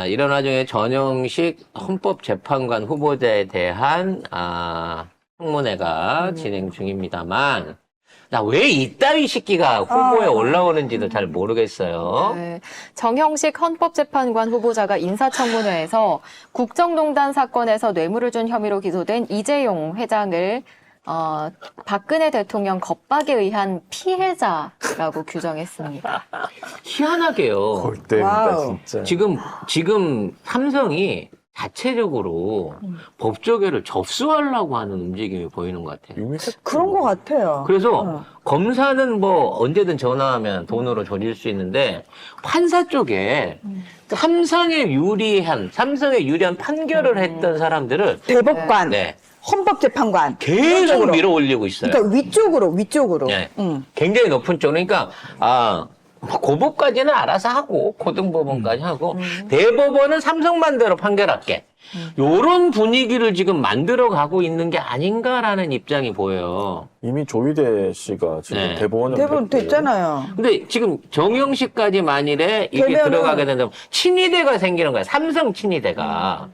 이런 와중에 전형식 헌법재판관 후보자에 대한 청문회가 진행 중입니다만, 나 왜 이따위 시기가 후보에 올라오는지도 잘 모르겠어요. 네, 정형식 헌법재판관 후보자가 인사청문회에서 국정농단 사건에서 뇌물을 준 혐의로 기소된 이재용 회장을 박근혜 대통령 겁박에 의한 피해자라고 규정했습니다. 희한하게요. 골 때입니다, 진짜. 지금 삼성이 자체적으로 법조계를 접수하려고 하는 움직임이 보이는 것 같아요. 그런 것 같아요. 그래서 검사는 뭐 언제든 전화하면 돈으로 조질 수 있는데 판사 쪽에 삼성에 유리한 판결을 했던 사람들을 대법관, 네, 헌법재판관 계속 밀어 올리고 있어요. 그러니까 위쪽으로. 네. 굉장히 높은 쪽. 그러니까 고법까지는 알아서 하고 고등법원까지 하고 대법원은 삼성만대로 판결할게. 요런 분위기를 지금 만들어 가고 있는 게 아닌가라는 입장이 보여요. 이미 조희대 씨가 지금 네. 대법원을 대법원 됐잖아요. 근데 지금 정영식까지 만일에 이게 되면은- 들어가게 된다면 친위대가 생기는 거야. 삼성 친위대가.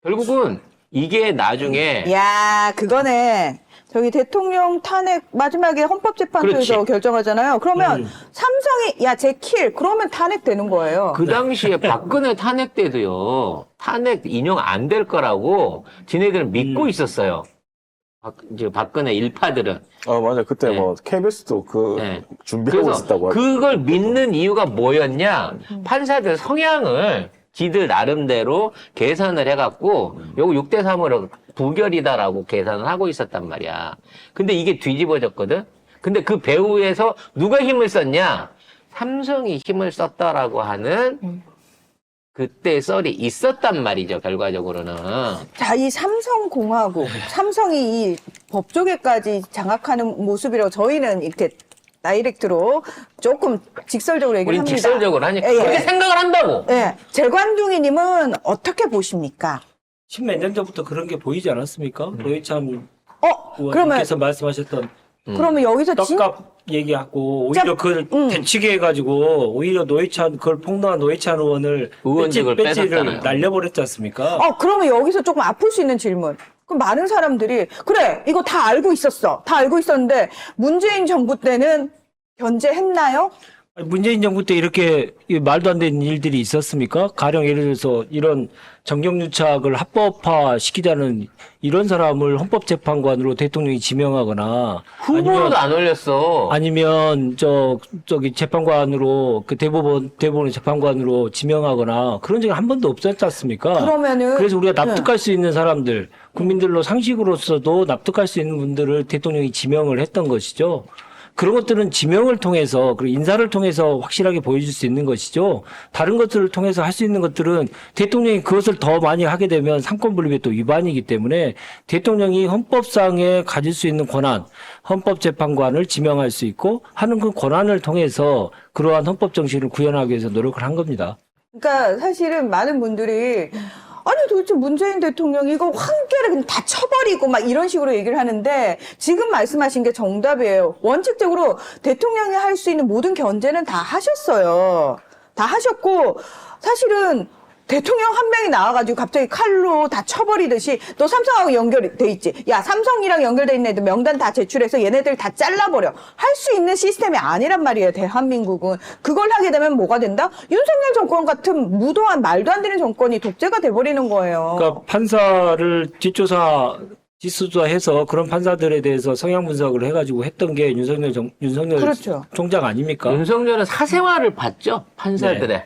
결국은 이게 나중에 야, 그거네. 저기 대통령 탄핵 마지막에 헌법재판소에서 그렇지. 결정하잖아요. 그러면 삼성이 쟤 킬. 그러면 탄핵되는 거예요. 그 당시에 박근혜 탄핵 때도요, 탄핵 인용 안 될 거라고 지네들은 믿고 있었어요. 이제 박근혜 일파들은. 맞아. 그때 네. 뭐 KBS도 네. 준비하고 그래서 있었다고 하죠. 그걸 믿는 이유가 뭐였냐? 판사들 성향을 지들 나름대로 계산을 해갖고 요거 6대3으로 부결이다라고 계산을 하고 있었단 말이야. 근데 이게 뒤집어졌거든? 근데 그 배후에서 누가 힘을 썼냐? 삼성이 힘을 썼다라고 하는 그때 썰이 있었단 말이죠, 결과적으로는. 자, 이 삼성공화국, 삼성이 이 법조계까지 장악하는 모습이라고 저희는 이렇게 다이렉트로 조금 직설적으로 얘기를 우린 합니다. 직설적으로 하니까. 예, 예. 그렇게 생각을 한다고. 예. 재관둥이님은 어떻게 보십니까? 십몇 년 전부터 그런 게 보이지 않았습니까? 노회찬 그러면, 의원님께서 말씀하셨던 그러면 여기서 떡값 얘기하고 오히려 그걸 대치게 해가지고 오히려 노회찬 그걸 폭로한 노회찬 의원을 의원직을 배지를 뺏었잖아요. 날려버렸지 않습니까? 그러면 여기서 조금 아플 수 있는 질문. 그럼 많은 사람들이, 그래, 이거 다 알고 있었어. 다 알고 있었는데, 문재인 정부 때는 견제했나요? 문재인 정부 때 이렇게 말도 안 되는 일들이 있었습니까? 가령 예를 들어서 이런 정경유착을 합법화 시키자는 이런 사람을 헌법재판관으로 대통령이 지명하거나 후보로도 안 올렸어. 아니면 저기 재판관으로 그 대법원의 재판관으로 지명하거나 그런 적이 한 번도 없었지 않습니까? 그러면은- 그래서 우리가 납득할 수 있는 사람들, 국민들로 상식으로서도 납득할 수 있는 분들을 대통령이 지명을 했던 것이죠. 그런 것들은 지명을 통해서 그리고 인사를 통해서 확실하게 보여줄 수 있는 것이죠. 다른 것들을 통해서 할 수 있는 것들은 대통령이 그것을 더 많이 하게 되면 상권분립의 또 위반이기 때문에 대통령이 헌법상에 가질 수 있는 권한, 헌법재판관을 지명할 수 있고 하는 그 권한을 통해서 그러한 헌법 정신을 구현하기 위해서 노력을 한 겁니다. 그러니까 사실은 많은 분들이 아니 도대체 문재인 대통령이 이거 한결에 그냥 다 쳐버리고 막 이런 식으로 얘기를 하는데 지금 말씀하신 게 정답이에요. 원칙적으로 대통령이 할 수 있는 모든 견제는 다 하셨어요. 다 하셨고 사실은 대통령 한 명이 나와가지고 갑자기 칼로 다 쳐버리듯이 너 삼성하고 연결돼 있지. 야, 삼성이랑 연결돼 있는 애들 명단 다 제출해서 얘네들 다 잘라버려. 할 수 있는 시스템이 아니란 말이에요, 대한민국은. 그걸 하게 되면 뭐가 된다? 윤석열 정권 같은 무도한 말도 안 되는 정권이 독재가 돼버리는 거예요. 그러니까 판사를 뒷수사해서 그런 판사들에 대해서 성향 분석을 해가지고 했던 게 윤석열 그렇죠. 총장 아닙니까? 윤석열은 사생활을 봤죠, 판사들의.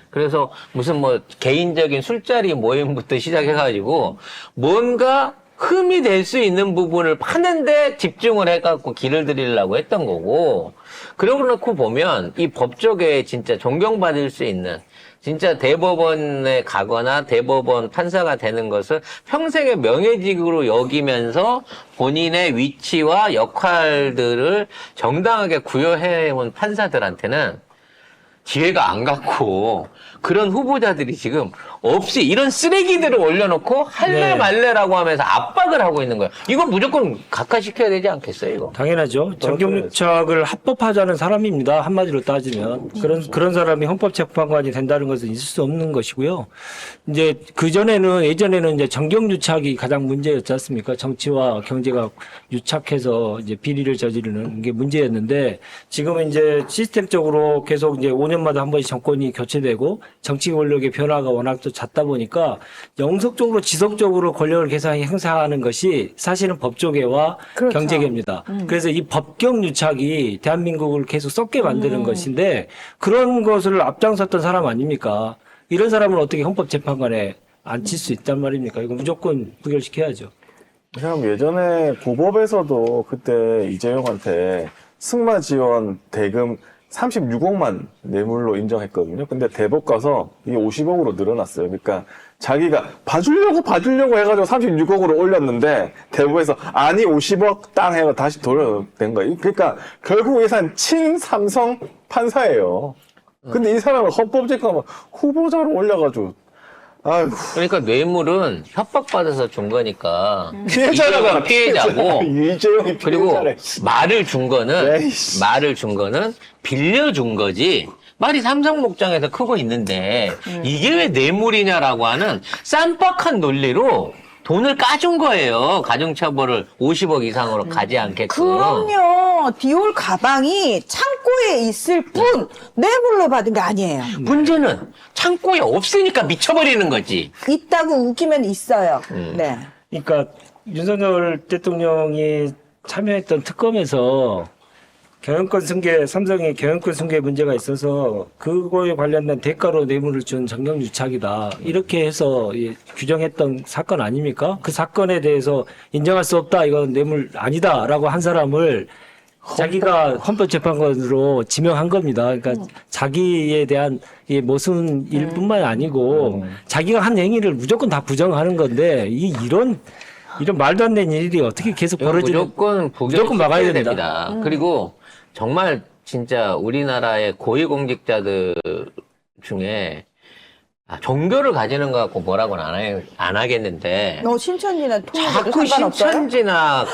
그래서 무슨 뭐 개인적인 술자리 모임부터 시작해가지고 뭔가 흠이 될 수 있는 부분을 파는데 집중을 해갖고 길을 들이려고 했던 거고, 그러고 놓고 보면 이 법조계에 진짜 존경받을 수 있는 진짜 대법원에 가거나 대법원 판사가 되는 것을 평생의 명예직으로 여기면서 본인의 위치와 역할들을 정당하게 구현해온 판사들한테는 기회가 안 갔고 그런 후보자들이 지금 없이 이런 쓰레기들을 올려놓고 할래 네. 말래라고 하면서 압박을 하고 있는 거예요. 이거 무조건 각하시켜야 되지 않겠어요, 이거? 당연하죠. 정경유착을 합법화하자는 사람입니다. 한마디로 따지면 그런 사람이 헌법재판관이 된다는 것은 있을 수 없는 것이고요. 이제 예전에는 이제 정경유착이 가장 문제였지 않습니까? 정치와 경제가 유착해서 이제 비리를 저지르는 게 문제였는데 지금은 이제 시스템적으로 계속 이제 5년마다 한 번씩 정권이 교체되고 정치 권력의 변화가 워낙 또 잦다 보니까 영속적으로 지속적으로 권력을 계속 행사하는 것이 사실은 법조계와 그렇죠. 경제계입니다. 그래서 이 법경 유착이 대한민국을 계속 썩게 만드는 것인데 그런 것을 앞장섰던 사람 아닙니까? 이런 사람을 어떻게 헌법재판관에 앉힐 수 있단 말입니까? 이거 무조건 부결시켜야죠. 그냥 예전에 고법에서도 그때 이재용한테 승마 지원 대금 36억만 뇌물로 인정했거든요. 근데 대법 가서 이게 50억으로 늘어났어요. 그러니까 자기가 봐주려고 해가지고 36억으로 올렸는데 대법에서 아니 50억 땅 해가 다시 돌려낸 거예요. 그러니까 결국 예산 친삼성 판사예요. 근데 이 사람을 헌법재판관 후보자로 올려가지고 아유 그러니까 뇌물은 협박받아서 준 거니까 피해자잖아. 피해자고 이재용이 그리고 피해자래. 말을 준 거는 에이씨. 빌려준 거지. 말이 삼성 목장에서 크고 있는데 이게 왜 뇌물이냐라고 하는 쌈박한 논리로 돈을 까준 거예요. 가중처벌을 50억 이상으로 가지 않게끔. 그럼요. 디올 가방이 창고에 있을 뿐 뇌물로 받은 게 아니에요. 문제는 창고에 없으니까 미쳐버리는 거지. 있다고 우기면 있어요. 네. 그러니까 윤석열 대통령이 참여했던 특검에서 삼성의 경영권 승계 문제가 있어서 그거에 관련된 대가로 뇌물을 준 정경유착이다. 이렇게 해서 규정했던 사건 아닙니까? 그 사건에 대해서 인정할 수 없다. 이건 뇌물 아니다라고 한 사람을 자기가 헌법재판관으로 지명한 겁니다. 그러니까 자기에 대한 이 모순일뿐만 아니고 자기가 한 행위를 무조건 다 부정하는 건데 이런 말도 안 되는 일이 어떻게 계속 벌어지는 무조건 막아야 됩니다. 됩니다. 그리고 정말 진짜 우리나라의 고위공직자들 중에 종교를 가지는 것 갖고 뭐라고는 안 하겠는데 신천지나 통일도 자꾸 상관없어요? 신천지나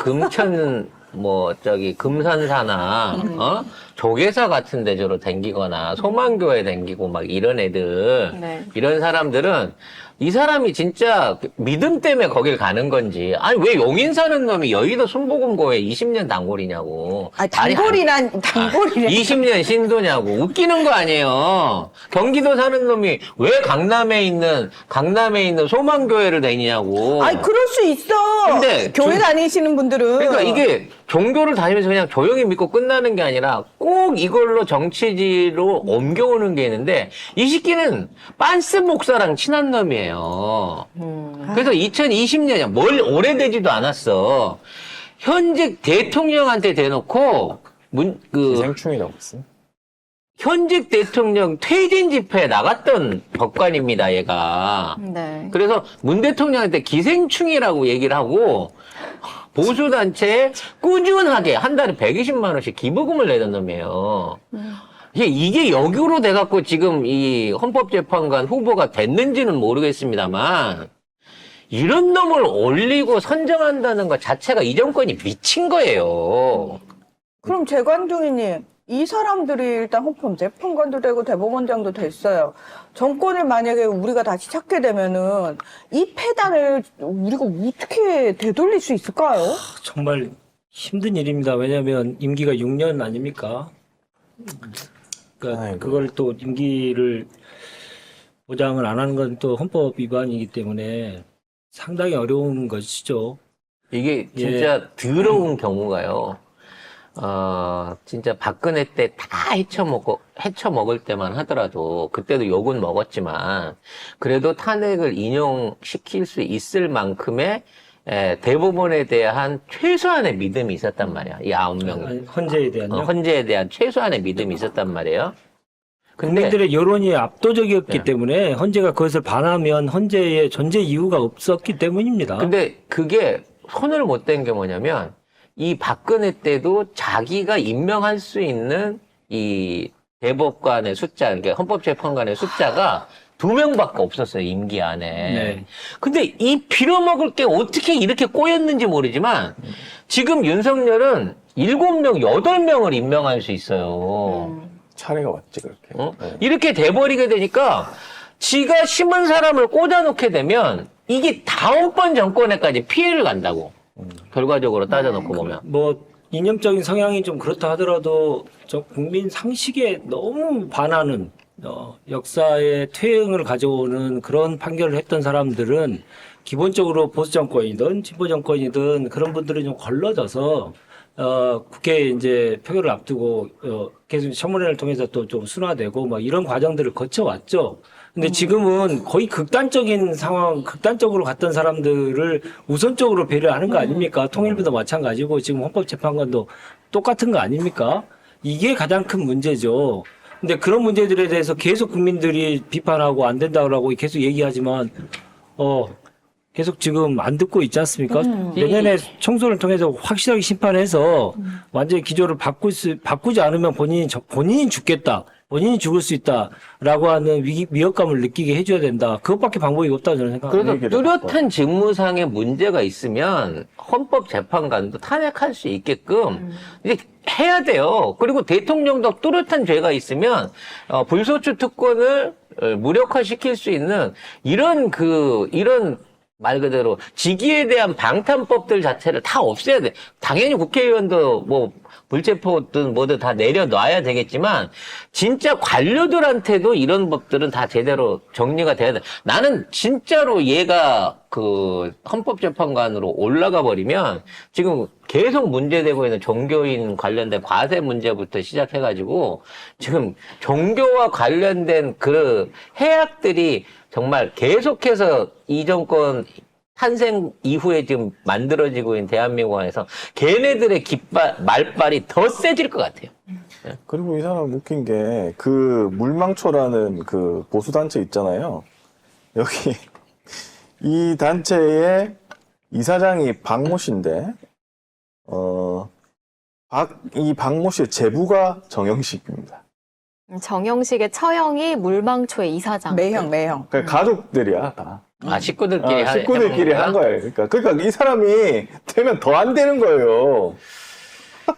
금산사나 조계사 같은 데저로 댕기거나 소망교회 댕기고 막 이런 애들 네. 이런 사람들은 이 사람이 진짜 믿음 때문에 거길 가는 건지 아니 왜 용인 사는 놈이 여의도 순복음고에 20년 단골이냐고 단골이란 20년 신도냐고 웃기는 거 아니에요. 경기도 사는 놈이 왜 강남에 있는 소망교회를 다니냐고. 아니 그럴 수 있어. 근데 교회 다니시는 분들은 그러니까 이게 종교를 다니면서 그냥 조용히 믿고 끝나는 게 아니라 꼭 이걸로 정치지로 옮겨오는 게 있는데 이 새끼는 빤스 목사랑 친한 놈이에요. 그래서 2020년이야. 뭘 오래되지도 않았어. 현직 대통령한테 대놓고 기생충이라고 했어요. 현직 대통령 퇴진 집회에 나갔던 법관입니다, 얘가. 네. 그래서 문 대통령한테 기생충이라고 얘기를 하고 보수단체에 꾸준하게 한 달에 120만 원씩 기부금을 내던 놈이에요. 이게 역으로 돼갖고 지금 이 헌법재판관 후보가 됐는지는 모르겠습니다만 이런 놈을 올리고 선정한다는 것 자체가 이 정권이 미친 거예요. 그럼 재관둥이님 이 사람들이 일단 헌법재판관도 되고 대법원장도 됐어요. 정권을 만약에 우리가 다시 찾게 되면은 이 폐단을 우리가 어떻게 되돌릴 수 있을까요? 정말 힘든 일입니다. 왜냐하면 임기가 6년 아닙니까? 그러니까 아이고. 그걸 또 임기를 보장을 안 하는 건 또 헌법 위반이기 때문에 상당히 어려운 것이죠. 이게 진짜 더러운 경우가요. 진짜 박근혜 때 다 헤쳐먹을 때만 하더라도, 그때도 욕은 먹었지만, 그래도 탄핵을 인용시킬 수 있을 만큼의, 대법원에 대한 최소한의 믿음이 있었단 말이야. 이 9명. 헌재에 대한요. 헌재에 대한 최소한의 믿음이 있었단 말이에요. 근데, 국민들의 여론이 압도적이었기 네. 때문에 헌재가 그것을 반하면 헌재의 존재 이유가 없었기 때문입니다. 근데 그게 손을 못 댄 게 뭐냐면, 이 박근혜 때도 자기가 임명할 수 있는 이 대법관의 숫자, 그러니까 헌법재판관의 숫자가 2명밖에 없었어요, 임기 안에. 네. 근데 이 빌어먹을 게 어떻게 이렇게 꼬였는지 모르지만 지금 윤석열은 7명, 8명을 임명할 수 있어요. 차례가 왔지 그렇게. 네. 이렇게 돼버리게 되니까 지가 심은 사람을 꽂아놓게 되면 이게 다음번 정권에까지 피해를 간다고. 결과적으로 따져놓고 보면. 뭐 이념적인 성향이 좀 그렇다 하더라도 저 국민 상식에 너무 반하는 역사의 퇴행을 가져오는 그런 판결을 했던 사람들은 기본적으로 보수 정권이든 진보 정권이든 그런 분들은 좀 걸러져서 국회에 이제 표결을 앞두고 계속 청문회를 통해서 또 좀 순화되고 뭐 이런 과정들을 거쳐왔죠. 근데 지금은 거의 극단적인 상황, 극단적으로 갔던 사람들을 우선적으로 배려하는 거 아닙니까? 통일부도 마찬가지고 지금 헌법재판관도 똑같은 거 아닙니까? 이게 가장 큰 문제죠. 근데 그런 문제들에 대해서 계속 국민들이 비판하고 안 된다고 계속 얘기하지만, 계속 지금 안 듣고 있지 않습니까? 내년에 총선을 통해서 확실하게 심판해서 완전히 기조를 바꾸지 않으면 본인이 죽겠다. 본인이 죽을 수 있다라고 하는 위협감을 느끼게 해줘야 된다. 그것밖에 방법이 없다고 저는 생각합니다. 그래서 뚜렷한 직무상의 문제가 있으면 헌법재판관도 탄핵할 수 있게끔 이제 해야 돼요. 그리고 대통령도 뚜렷한 죄가 있으면 불소추 특권을 무력화시킬 수 있는 이런 말 그대로 직위에 대한 방탄법들 자체를 다 없애야 돼. 당연히 국회의원도 뭐 불체포든 뭐든 다 내려놔야 되겠지만 진짜 관료들한테도 이런 법들은 다 제대로 정리가 돼야 돼. 나는 진짜로 얘가 그 헌법재판관으로 올라가 버리면 지금 계속 문제되고 있는 종교인 관련된 과세 문제부터 시작해가지고 지금 종교와 관련된 그 해악들이 정말 계속해서 이 정권 탄생 이후에 지금 만들어지고 있는 대한민국 안에서 걔네들의 말발이 더 세질 것 같아요. 그리고 이 사람 웃긴 게 그 물망초라는 그 보수단체 있잖아요. 여기 이 단체의 이사장이 박모 씨인데 이 박모 씨의 제부가 정영식입니다. 정영식의 처형이 물망초의 이사장. 매형. 그러니까 가족들이야 다. 식구들끼리 식구들끼리 한 거예요. 그러니까 이 사람이 되면 더 안 되는 거예요.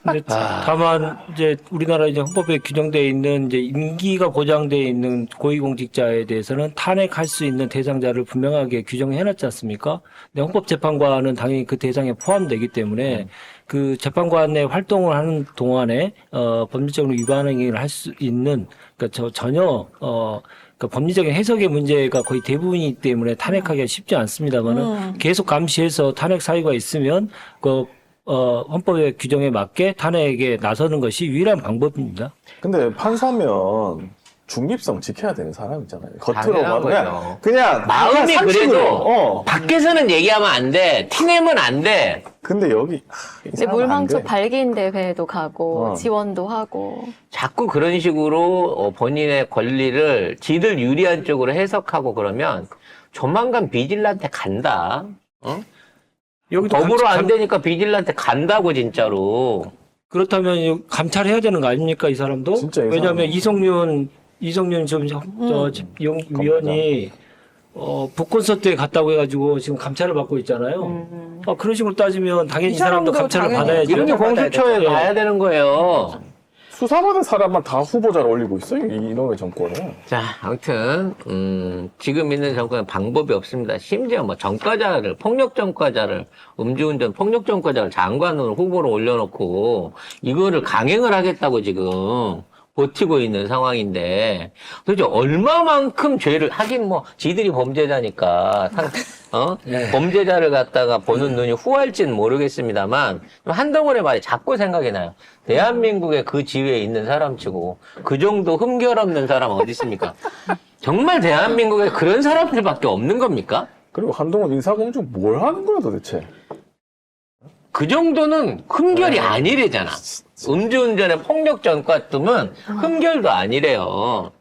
근데 다만 이제 우리나라 이제 헌법에 규정되어 있는 이제 임기가 보장되어 있는 고위공직자에 대해서는 탄핵할 수 있는 대상자를 분명하게 규정해놨지 않습니까? 근데 헌법재판관은 당연히 그 대상에 포함되기 때문에 그 재판관의 활동을 하는 동안에 법률적으로 위반 행위를 할 수 있는 그러니까 전혀 그러니까 법리적인 해석의 문제가 거의 대부분이기 때문에 탄핵하기가 쉽지 않습니다만은 계속 감시해서 탄핵 사유가 있으면 헌법의 규정에 맞게 탄핵에 나서는 것이 유일한 방법입니다. 근데 판사면 중립성 지켜야 되는 사람이잖아요. 겉으로 당연한 봐도 거죠. 그냥 마음이 상식으로. 그래도 밖에서는 얘기하면 안 돼. 티내면 안 돼. 근데 여기 이 근데 사람은 물망초 안 돼. 발기인 대회도 가고 지원도 하고. 자꾸 그런 식으로 본인의 권리를 지들 유리한 쪽으로 해석하고 그러면 조만간 비질란테 간다. 어? 여기도 법으로 안 되니까 비질란테 간다고 진짜로. 그렇다면 감찰해야 되는 거 아닙니까 이 사람도? 진짜 이 왜냐하면 이성윤 위원이 북콘서트에 갔다고 해가지고 지금 감찰을 받고 있잖아요. 그런 식으로 따지면 당연히 이 사람도 사람도 감찰을 당연히 받아야죠. 이런 게 공수처에 예. 가야 되는 거예요. 수사받은 사람만 다 후보자를 올리고 있어요. 이놈의 정권은. 자, 아무튼 지금 있는 정권은 방법이 없습니다. 심지어 뭐 전과자를 폭력 전과자를 음주운전 폭력 전과자를 장관으로 후보로 올려놓고 이거를 강행을 하겠다고 지금 버티고 있는 상황인데 도대체 얼마만큼 죄를 하긴 뭐 지들이 범죄자니까 범죄자를 갖다가 보는 눈이 후할지는 모르겠습니다만 한동훈의 말이 자꾸 생각이 나요. 대한민국의 그 지위에 있는 사람치고 그 정도 흠결없는 사람 어디 있습니까? 정말 대한민국에 그런 사람들밖에 없는 겁니까? 그리고 한동훈 인사공주 뭘 하는 거야 도대체? 그 정도는 흠결이 아니래잖아. 음주운전에 폭력 전과 뜨면 흠결도 아니래요.